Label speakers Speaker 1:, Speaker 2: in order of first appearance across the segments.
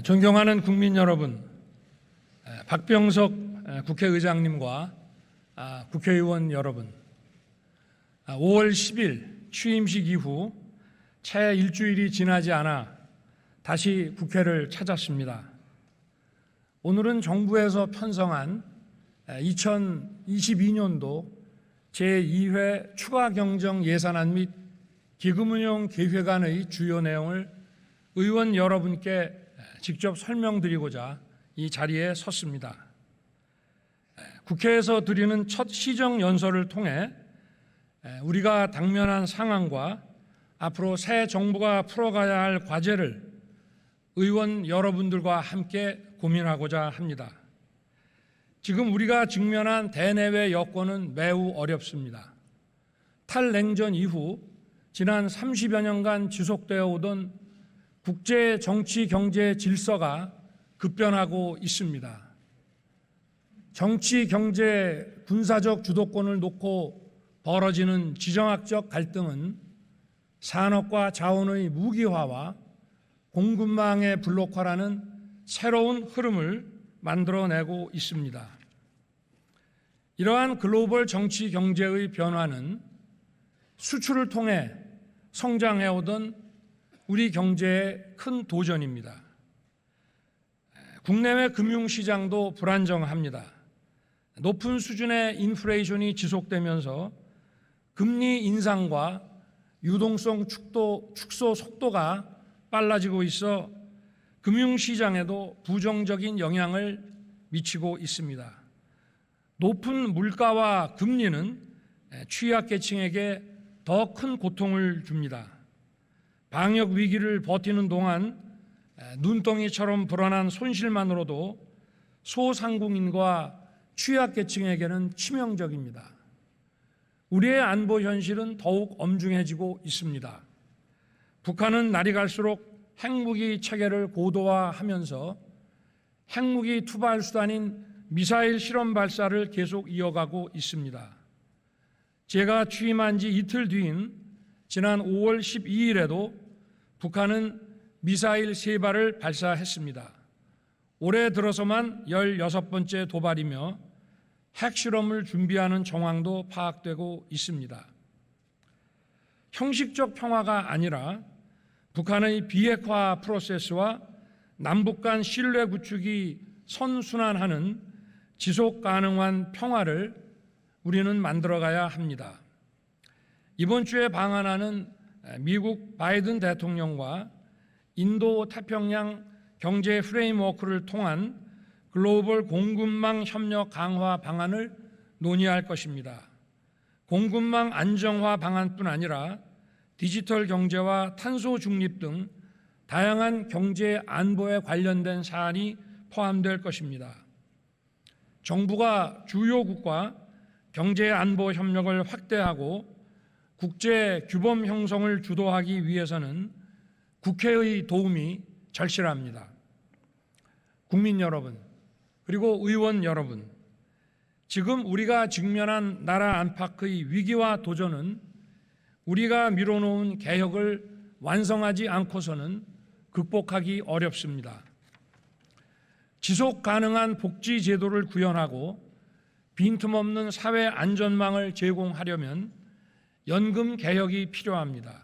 Speaker 1: 존경하는 국민 여러분, 박병석 국회의장님과 국회의원 여러분, 5월 10일 취임식 이후 채 일주일이 지나지 않아 다시 국회를 찾았습니다. 오늘은 정부에서 편성한 2022년도 제2회 추가경정 예산안 및 기금운용 계획안의 주요 내용을 의원 여러분께 직접 설명드리고자 이 자리에 섰습니다. 국회에서 드리는 첫 시정연설을 통해 우리가 당면한 상황과 앞으로 새 정부가 풀어가야 할 과제를 의원 여러분들과 함께 고민하고자 합니다. 지금 우리가 직면한 대내외 여건은 매우 어렵습니다. 탈냉전 이후 지난 30여 년간 지속되어 오던 국제 정치 경제 질서가 급변하고 있습니다. 정치, 경제, 군사적 주도권을 놓고 벌어지는 지정학적 갈등은 산업과 자원의 무기화와 공급망의 블록화라는 새로운 흐름을 만들어내고 있습니다. 이러한 글로벌 정치 경제의 변화는 수출을 통해 성장해오던 우리 경제의 큰 도전입니다. 국내외 금융시장도 불안정합니다. 높은 수준의 인플레이션이 지속되면서 금리 인상과 유동성 축소 속도가 빨라지고 있어 금융시장에도 부정적인 영향을 미치고 있습니다. 높은 물가와 금리는 취약계층에게 더 큰 고통을 줍니다. 방역 위기를 버티는 동안 눈덩이처럼 불어난 손실만으로도 소상공인과 취약계층에게는 치명적입니다. 우리의 안보 현실은 더욱 엄중해지고 있습니다. 북한은 날이 갈수록 핵무기 체계를 고도화하면서 핵무기 투발 수단인 미사일 실험 발사를 계속 이어가고 있습니다. 제가 취임한 지 이틀 뒤인 지난 5월 12일에도 북한은 미사일 3발을 발사했습니다. 올해 들어서만 16번째 도발이며 핵실험을 준비하는 정황도 파악되고 있습니다. 형식적 평화가 아니라 북한의 비핵화 프로세스와 남북 간 신뢰 구축이 선순환하는 지속 가능한 평화를 우리는 만들어가야 합니다. 이번 주에 방한하는 미국 바이든 대통령과 인도 태평양 경제 프레임워크를 통한 글로벌 공급망 협력 강화 방안을 논의할 것입니다. 공급망 안정화 방안뿐 아니라 디지털 경제와 탄소 중립 등 다양한 경제 안보에 관련된 사안이 포함될 것입니다. 정부가 주요국과 경제 안보 협력을 확대하고 국제 규범 형성을 주도하기 위해서는 국회의 도움이 절실합니다. 국민 여러분, 그리고 의원 여러분, 지금 우리가 직면한 나라 안팎의 위기와 도전은 우리가 미뤄놓은 개혁을 완성하지 않고서는 극복하기 어렵습니다. 지속 가능한 복지 제도를 구현하고 빈틈없는 사회 안전망을 제공하려면 연금 개혁이 필요합니다.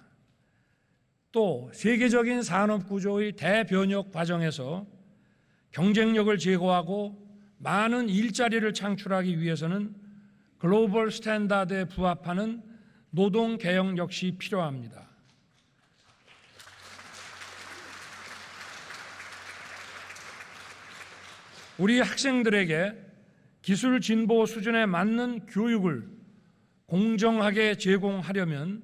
Speaker 1: 또 세계적인 산업 구조의 대변혁 과정에서 경쟁력을 제고하고 많은 일자리를 창출하기 위해서는 글로벌 스탠다드에 부합하는 노동 개혁 역시 필요합니다. 우리 학생들에게 기술 진보 수준에 맞는 교육을 공정하게 제공하려면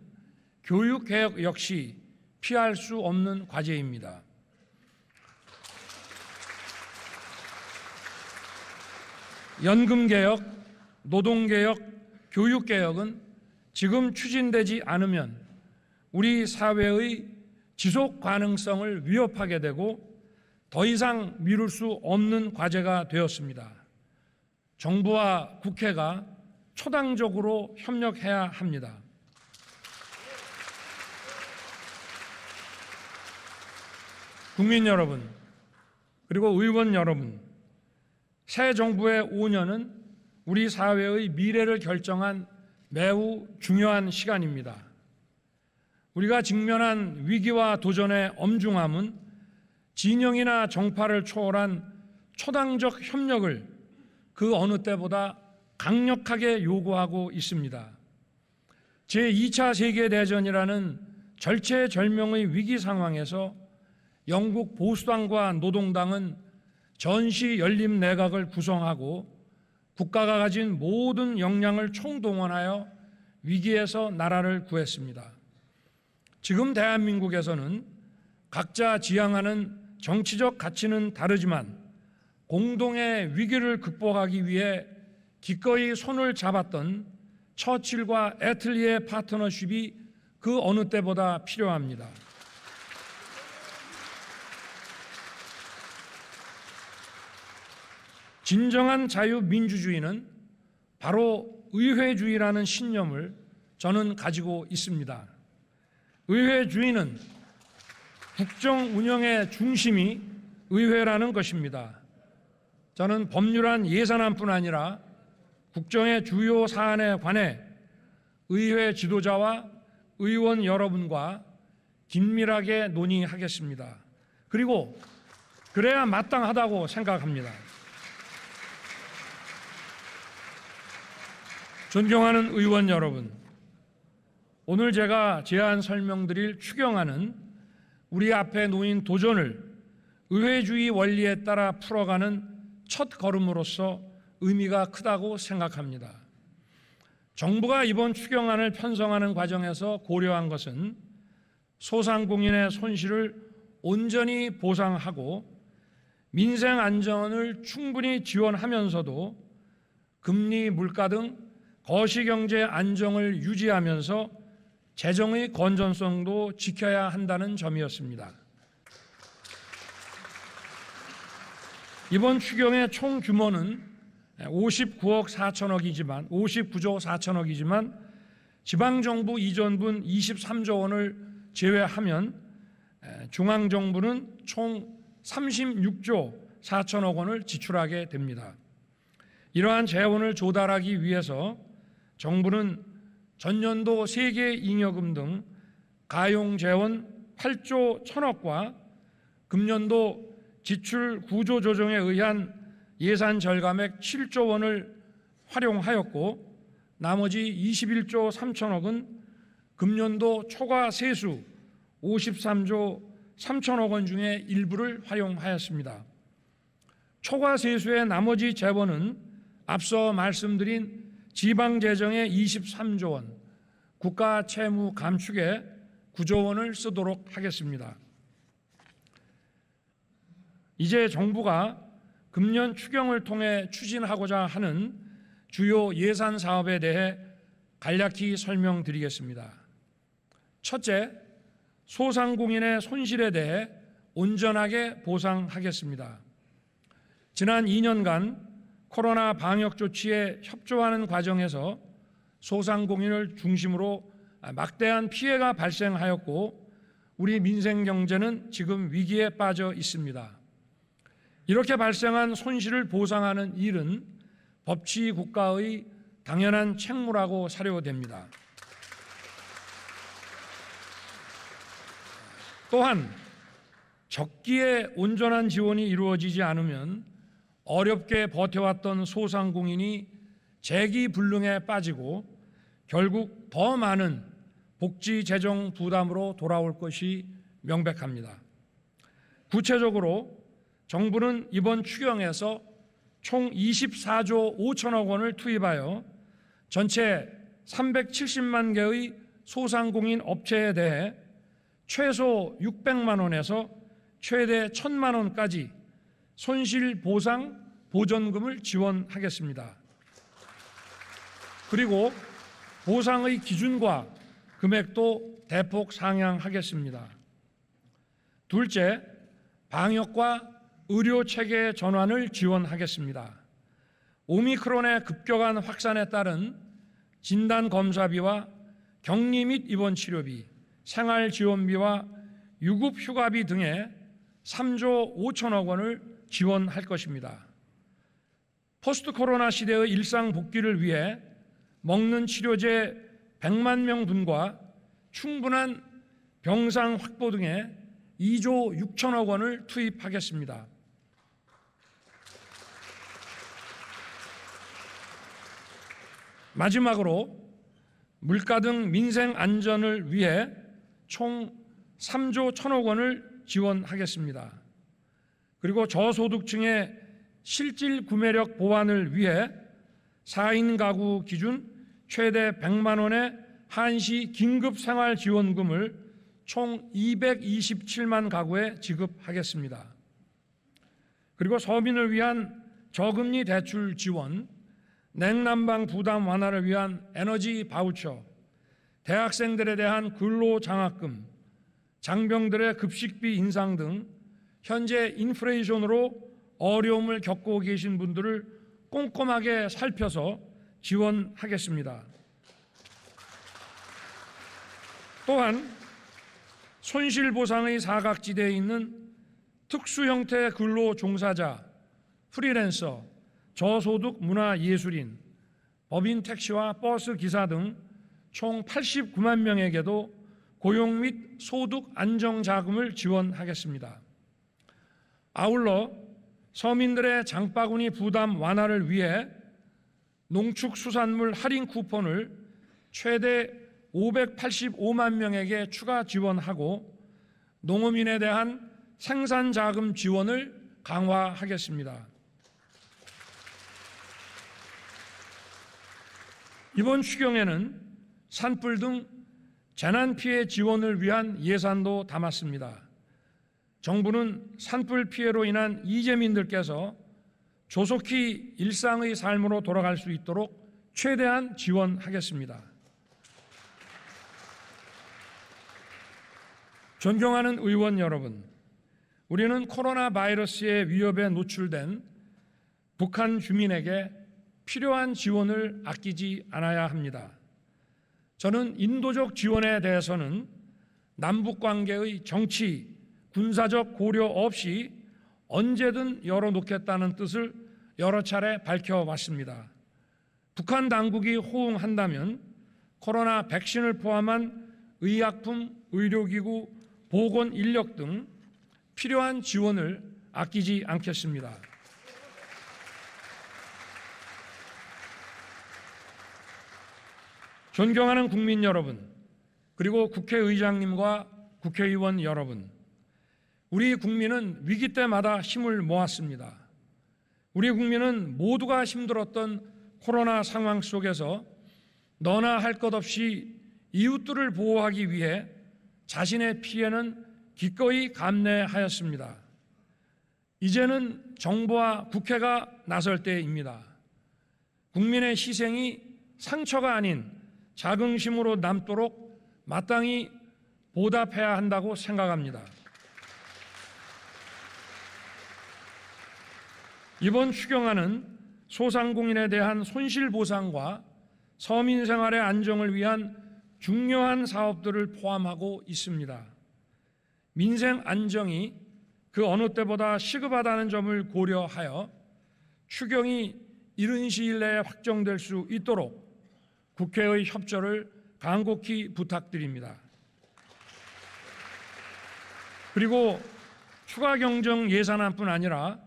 Speaker 1: 교육 개혁 역시 피할 수 없는 과제입니다. 연금 개혁, 노동 개혁, 교육 개혁은 지금 추진되지 않으면 우리 사회의 지속 가능성을 위협하게 되고 더 이상 미룰 수 없는 과제가 되었습니다. 정부와 국회가 초당적으로 협력해야 합니다. 국민 여러분, 그리고 의원 여러분, 새 정부의 5년은 우리 사회의 미래를 결정한 매우 중요한 시간입니다. 우리가 직면한 위기와 도전의 엄중함은 진영이나 정파를 초월한 초당적 협력을 그 어느 때보다 강력하게 요구하고 있습니다. 제2차 세계대전이라는 절체절명의 위기 상황에서 영국 보수당과 노동당은 전시 연립 내각을 구성하고 국가가 가진 모든 역량을 총동원하여 위기에서 나라를 구했습니다. 지금 대한민국에서는 각자 지향하는 정치적 가치는 다르지만 공동의 위기를 극복하기 위해 기꺼이 손을 잡았던 처칠과 애틀리의 파트너십이 그 어느 때보다 필요합니다. 진정한 자유민주주의는 바로 의회주의라는 신념을 저는 가지고 있습니다. 의회주의는 국정 운영의 중심이 의회라는 것입니다. 저는 법률안 예산안뿐 아니라 국정의 주요 사안에 관해 의회 지도자와 의원 여러분과 긴밀하게 논의하겠습니다. 그리고 그래야 마땅하다고 생각합니다. 존경하는 의원 여러분, 오늘 제가 제안 설명드릴 추경안은 우리 앞에 놓인 도전을 의회주의 원리에 따라 풀어가는 첫 걸음으로서 의미가 크다고 생각합니다. 정부가 이번 추경안을 편성하는 과정에서 고려한 것은 소상공인의 손실을 온전히 보상하고 민생 안전을 충분히 지원하면서도 금리, 물가 등 거시경제 안정을 유지하면서 재정의 건전성도 지켜야 한다는 점이었습니다. 이번 추경의 총 규모는 59조 4천억이지만 지방정부 이전분 23조 원을 제외하면 중앙정부는 총 36조 4천억 원을 지출하게 됩니다. 이러한 재원을 조달하기 위해서 정부는 전년도 세계 잉여금 등 가용 재원 8조 1천억과 금년도 지출 구조 조정에 의한 예산 절감액 7조 원을 활용하였고 나머지 21조 3천억은 금년도 초과 세수 53조 3천억 원 중에 일부를 활용하였습니다. 초과 세수의 나머지 재원은 앞서 말씀드린 지방재정의 23조 원, 국가 채무 감축에 9조 원을 쓰도록 하겠습니다. 이제 정부가 금년 추경을 통해 추진하고자 하는 주요 예산 사업에 대해 간략히 설명드리겠습니다. 첫째, 소상공인의 손실에 대해 온전하게 보상하겠습니다. 지난 2년간 코로나 방역 조치에 협조하는 과정에서 소상공인을 중심으로 막대한 피해가 발생하였고 우리 민생 경제는 지금 위기에 빠져 있습니다. 이렇게 발생한 손실을 보상하는 일은 법치 국가의 당연한 책무라고 사료됩니다. 또한 적기에 온전한 지원이 이루어지지 않으면 어렵게 버텨왔던 소상공인이 재기불능에 빠지고 결국 더 많은 복지 재정 부담으로 돌아올 것이 명백합니다. 구체적으로 정부는 이번 추경에서 총 24조 5천억 원을 투입하여 전체 370만 개의 소상공인 업체에 대해 최소 600만 원에서 최대 1,000만 원까지 손실보상 보전금을 지원하겠습니다. 그리고 보상의 기준과 금액도 대폭 상향하겠습니다. 둘째, 방역과 의료체계 전환을 지원하겠습니다. 오미크론의 급격한 확산에 따른 진단검사비와 격리 및 입원 치료비, 생활지원비와 유급휴가비 등의 3조 5천억 원을 지원할 것입니다. 포스트 코로나 시대의 일상 복귀를 위해 먹는 치료제 100만 명분과 충분한 병상 확보 등에 2조 6천억 원을 투입하겠습니다. 마지막으로 물가 등 민생 안전을 위해 총 3조 1천억 원을 지원하겠습니다. 그리고 저소득층의 실질 구매력 보완을 위해 4인 가구 기준 최대 100만 원의 한시 긴급생활지원금을 총 227만 가구에 지급하겠습니다. 그리고 서민을 위한 저금리 대출 지원, 냉난방 부담 완화를 위한 에너지 바우처, 대학생들에 대한 근로장학금, 장병들의 급식비 인상 등 현재 인플레이션으로 어려움을 겪고 계신 분들을 꼼꼼하게 살펴서 지원하겠습니다. 또한 손실보상의 사각지대에 있는 특수형태 근로 종사자, 프리랜서, 저소득 문화예술인, 법인 택시와 버스 기사 등 총 89만 명에게도 고용 및 소득 안정자금을 지원하겠습니다. 아울러 서민들의 장바구니 부담 완화를 위해 농축수산물 할인 쿠폰을 최대 585만 명에게 추가 지원하고 농어민에 대한 생산자금 지원을 강화하겠습니다. 이번 추경에는 산불 등 재난피해 지원을 위한 예산도 담았습니다. 정부는 산불 피해로 인한 이재민들께서 조속히 일상의 삶으로 돌아갈 수 있도록 최대한 지원하겠습니다. 존경하는 의원 여러분, 우리는 코로나 바이러스의 위협에 노출된 북한 주민에게 필요한 지원을 아끼지 않아야 합니다. 저는 인도적 지원에 대해서는 남북 관계의 정치, 군사적 고려 없이 언제든 열어놓겠다는 뜻을 여러 차례 밝혀왔습니다. 북한 당국이 호응한다면 코로나 백신을 포함한 의약품, 의료기구, 보건 인력 등 필요한 지원을 아끼지 않겠습니다. 존경하는 국민 여러분, 그리고 국회의장님과 국회의원 여러분, 우리 국민은 위기 때마다 힘을 모았습니다. 우리 국민은 모두가 힘들었던 코로나 상황 속에서 너나 할 것 없이 이웃들을 보호하기 위해 자신의 피해는 기꺼이 감내하였습니다. 이제는 정부와 국회가 나설 때입니다. 국민의 희생이 상처가 아닌 자긍심으로 남도록 마땅히 보답해야 한다고 생각합니다. 이번 추경안은 소상공인에 대한 손실보상과 서민 생활의 안정을 위한 중요한 사업들을 포함하고 있습니다. 민생 안정이 그 어느 때보다 시급하다는 점을 고려하여 추경이 이른 시일 내에 확정될 수 있도록 국회의 협조를 간곡히 부탁드립니다. 그리고 추가 경정 예산안뿐 아니라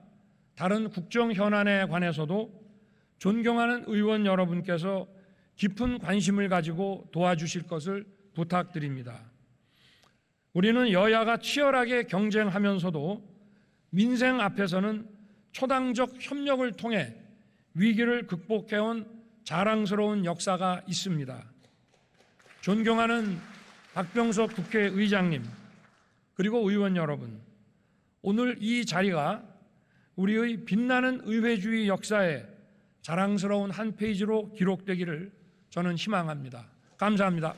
Speaker 1: 다른 국정 현안에 관해서도 존경하는 의원 여러분께서 깊은 관심을 가지고 도와주실 것을 부탁드립니다. 우리는 여야가 치열하게 경쟁하면서도 민생 앞에서는 초당적 협력을 통해 위기를 극복해온 자랑스러운 역사가 있습니다. 존경하는 박병석 국회의장님, 그리고 의원 여러분, 오늘 이 자리가 우리의 빛나는 의회주의 역사에 자랑스러운 한 페이지로 기록되기를 저는 희망합니다. 감사합니다.